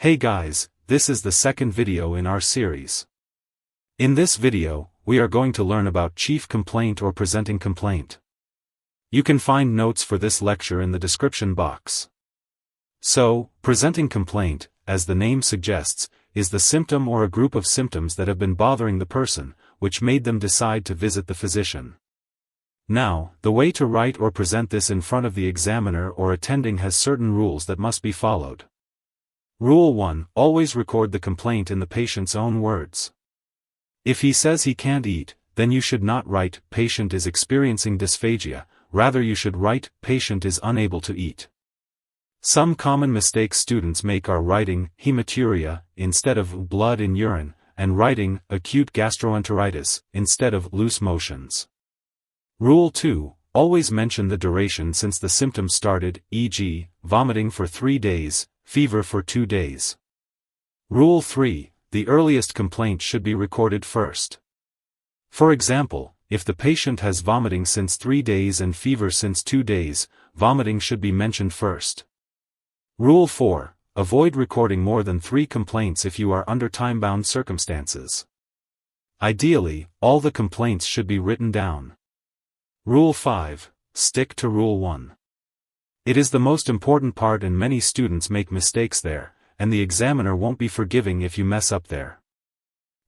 Hey guys, this is the second video in our series. In this video, we are going to learn about chief complaint or presenting complaint. You can find notes for this lecture in the description box. So, presenting complaint, as the name suggests, is the symptom or a group of symptoms that have been bothering the person, which made them decide to visit the physician. Now, the way to write or present this in front of the examiner or attending has certain rules that must be followed. Rule 1. Always record the complaint in the patient's own words. If he says he can't eat, then you should not write, "Patient is experiencing dysphagia," rather you should write, "Patient is unable to eat." Some common mistakes students make are writing, hematuria, instead of blood in urine, and writing, acute gastroenteritis, instead of loose motions. Rule 2. Always mention the duration since the symptoms started, e.g., vomiting for 3 days, fever for 2 days. Rule 3. The earliest complaint should be recorded first. For example, if the patient has vomiting since 3 days and fever since 2 days, vomiting should be mentioned first. Rule 4. Avoid recording more than 3 complaints if you are under time-bound circumstances. Ideally, all the complaints should be written down. Rule 5. Stick to Rule 1. It is the most important part and many students make mistakes there, and the examiner won't be forgiving if you mess up there.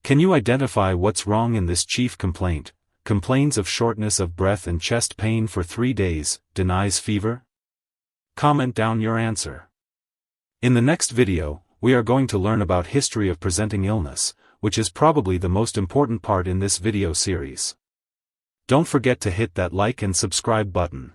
Can you identify what's wrong in this chief complaint? Complains of shortness of breath and chest pain for 3 days, denies fever? Comment down your answer. In the next video, we are going to learn about history of presenting illness, which is probably the most important part in this video series. Don't forget to hit that like and subscribe button.